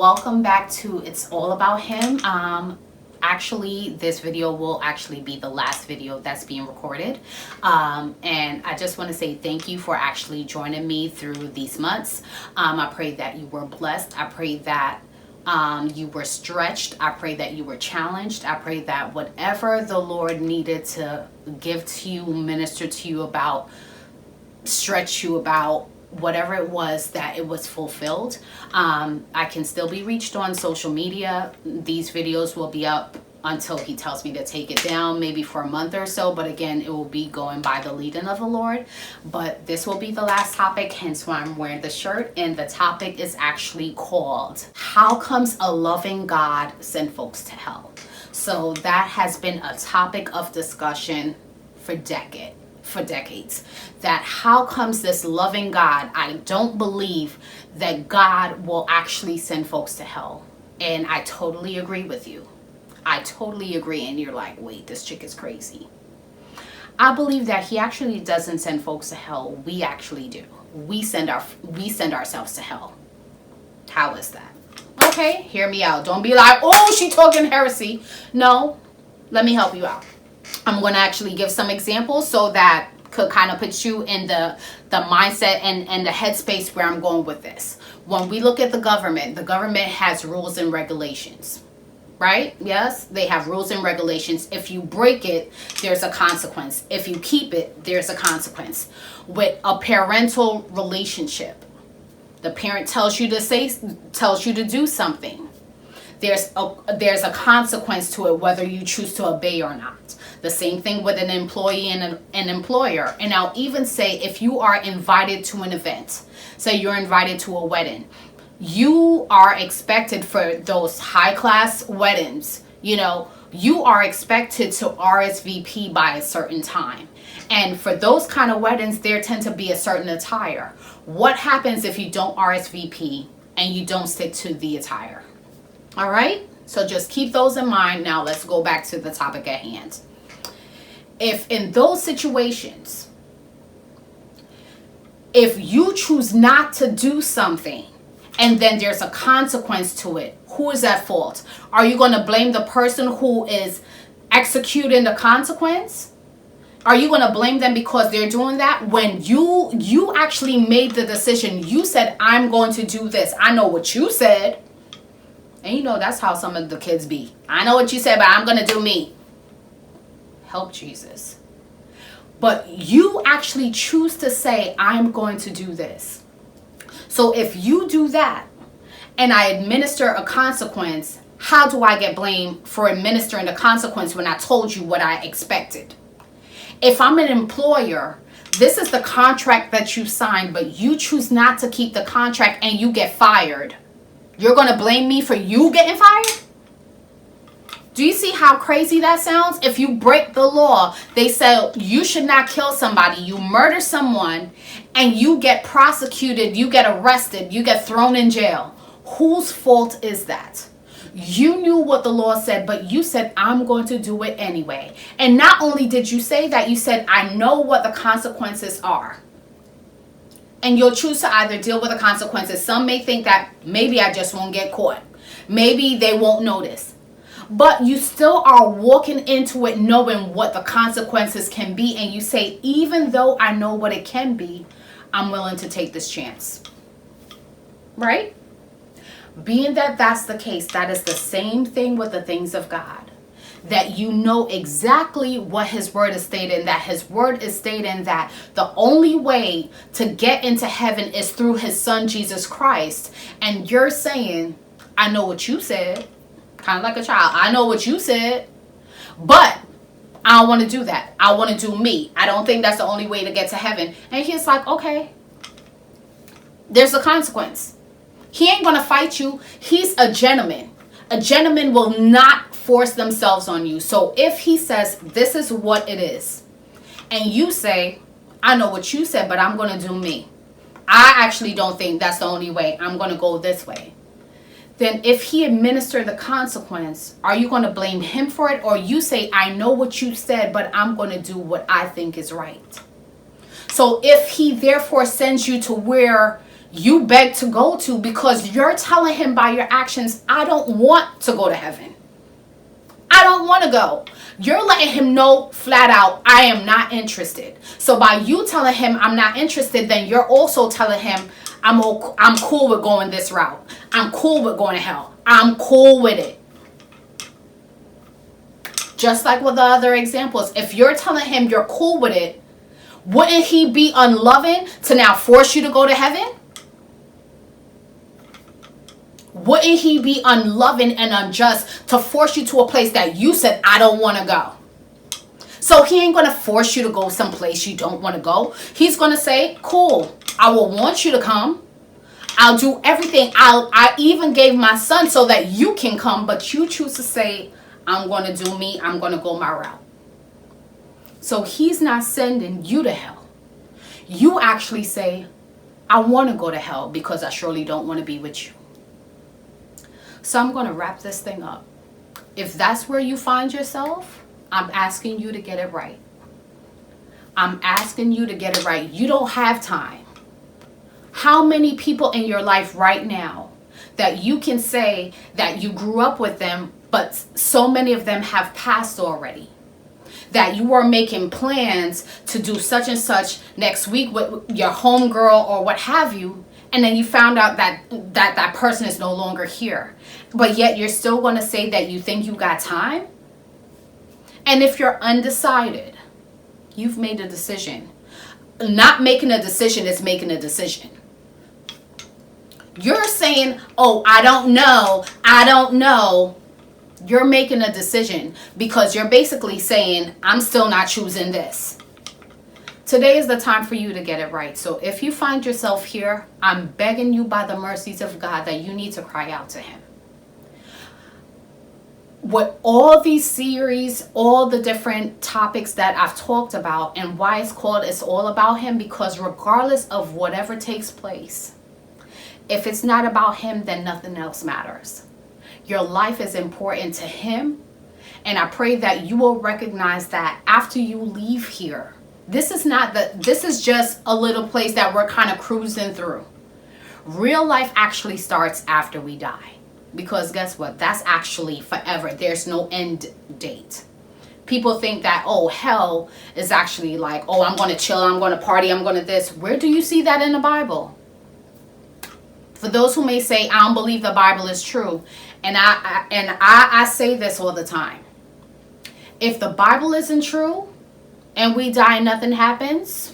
welcome back to It's All About Him. Actually, this video will actually be the last video that's being recorded. And I just want to say thank you for actually joining me through these months. I pray that you were blessed. I pray that you were stretched. I pray that you were challenged. I pray that whatever the Lord needed to give to you, minister to you about, stretch you about, whatever it was, that it was fulfilled. I can still be reached on social media. These videos will be up until he tells me to take it down, maybe for a month or so, but again, it will be going by the leading of the Lord. But this will be the last topic, hence why I'm wearing the shirt, and the topic is actually called, how comes a loving God send folks to hell? So that has been a topic of discussion for decades, that how comes this loving God, I don't believe that God will actually send folks to hell. And I totally agree with you. I totally agree. And you're like, wait, this chick is crazy. I believe that he actually doesn't send folks to hell. We actually do. We send ourselves to hell. How is that? Okay, hear me out. Don't be like, oh, she talking heresy. No, let me help you out. I'm going to actually give some examples so that could kind of put you in the mindset and the headspace where I'm going with this. When we look at the government has rules and regulations, right? Yes, they have rules and regulations. If you break it, there's a consequence. If you keep it, there's a consequence. With a parental relationship, the parent tells you to do something. There's a consequence to it, whether you choose to obey or not. The same thing with an employee and an employer. And I'll even say, if you are invited to an event, say you're invited to a wedding, you are expected, for those high class weddings, you are expected to RSVP by a certain time. And for those kind of weddings, there tend to be a certain attire. What happens if you don't RSVP and you don't stick to the attire? All right, so just keep those in mind. Now let's go back to the topic at hand. If in those situations, if you choose not to do something and then there's a consequence to it, who is at fault? Are you going to blame the person who is executing the consequence? Are you going to blame them because they're doing that? When you actually made the decision, you said, I'm going to do this. I know what you said. And that's how some of the kids be. I know what you said, but I'm going to do me. Help Jesus. But you actually choose to say, I'm going to do this. So if you do that and I administer a consequence, how do I get blamed for administering the consequence when I told you what I expected? If I'm an employer, this is the contract that you signed, but you choose not to keep the contract and you get fired. You're going to blame me for you getting fired? Do you see how crazy that sounds? If you break the law, they say you should not kill somebody. You murder someone and you get prosecuted, you get arrested, you get thrown in jail. Whose fault is that? You knew what the law said, but you said, I'm going to do it anyway. And not only did you say that, you said, I know what the consequences are. And you'll choose to either deal with the consequences. Some may think that maybe I just won't get caught. Maybe they won't notice. But you still are walking into it knowing what the consequences can be. And you say, even though I know what it can be, I'm willing to take this chance. Right? Being that that's the case, that is the same thing with the things of God. That you know exactly what his word is stating, that his word is stating that the only way to get into heaven is through his son, Jesus Christ. And you're saying, I know what you said. Kind of like a child. I know what you said, but I don't want to do that. I want to do me. I don't think that's the only way to get to heaven. And he's like, okay, there's a consequence. He ain't going to fight you. He's a gentleman. A gentleman will not force themselves on you. So if he says, this is what it is, and you say, I know what you said, but I'm going to do me. I actually don't think that's the only way. I'm going to go this way. Then if he administered the consequence, are you going to blame him for it? Or you say, I know what you said, but I'm going to do what I think is right. So if he therefore sends you to where you beg to go to, because you're telling him by your actions, I don't want to go to heaven. I don't want to go. You're letting him know flat out, I am not interested. So by you telling him I'm not interested, then you're also telling him I'm cool with going this route. I'm cool with going to hell. I'm cool with it. Just like with the other examples, if you're telling him you're cool with it, wouldn't he be unloving to now force you to go to heaven? Wouldn't he be unloving and unjust to force you to a place that you said, I don't want to go? So he ain't going to force you to go someplace you don't want to go. He's going to say, cool, I will want you to come. I'll do everything. I even gave my son so that you can come, but you choose to say, I'm going to do me. I'm going to go my route. So he's not sending you to hell. You actually say, I want to go to hell because I surely don't want to be with you. So I'm going to wrap this thing up. If that's where you find yourself, I'm asking you to get it right. I'm asking you to get it right. You don't have time. How many people in your life right now that you can say that you grew up with them, but so many of them have passed already? That you were making plans to do such and such next week with your homegirl or what have you, and then you found out that person is no longer here. But yet you're still going to say that you think you got time? And if you're undecided, you've made a decision. Not making a decision is making a decision. You're saying, oh, I don't know. You're making a decision because you're basically saying, I'm still not choosing this. Today is the time for you to get it right. So if you find yourself here, I'm begging you by the mercies of God that you need to cry out to him. With all these series, all the different topics that I've talked about, and why it's called It's All About Him, because regardless of whatever takes place, if it's not about him, then nothing else matters. Your life is important to him. And I pray that you will recognize that after you leave here. This is just a little place that we're kind of cruising through. Real life actually starts after we die. Because guess what? That's actually forever. There's no end date. People think that, oh, hell is actually like, oh, I'm going to chill, I'm going to party, I'm going to this. Where do you see that in the Bible? For those who may say, I don't believe the Bible is true. And I say this all the time. If the Bible isn't true and we die and nothing happens,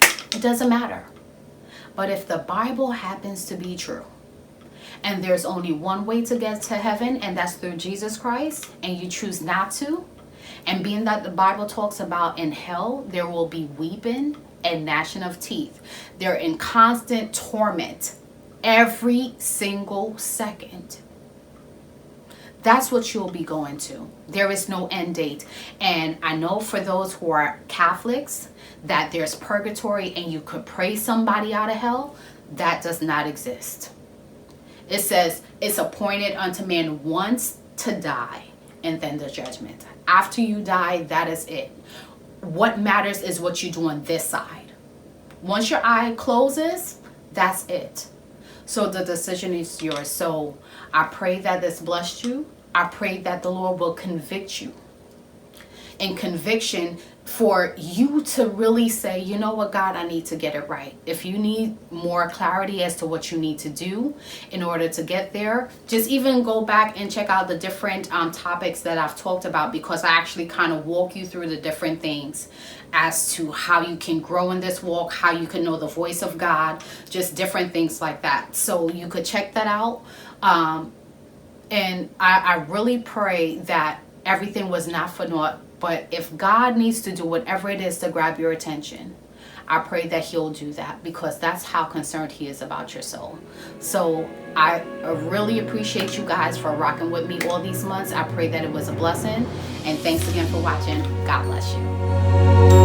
it doesn't matter. But if the Bible happens to be true, and there's only one way to get to heaven, and that's through Jesus Christ, and you choose not to, and being that the Bible talks about in hell, there will be weeping and gnashing of teeth. They're in constant torment every single second. That's what you'll be going to. There is no end date. And I know for those who are Catholics that there's purgatory and you could pray somebody out of hell. That does not exist. It says it's appointed unto man once to die and then the judgment. After you die, that is it. What matters is what you do on this side. Once your eye closes, that's it. So the decision is yours. So I pray that this blessed you. I pray that the Lord will convict you. And conviction for you to really say, you know what, God, I need to get it right. If you need more clarity as to what you need to do in order to get there, just even go back and check out the different topics that I've talked about, because I actually kind of walk you through the different things as to how you can grow in this walk, how you can know the voice of God, just different things like that. So you could check that out. And I really pray that everything was not for naught. But if God needs to do whatever it is to grab your attention, I pray that he'll do that, because that's how concerned he is about your soul. So I really appreciate you guys for rocking with me all these months. I pray that it was a blessing. And thanks again for watching. God bless you.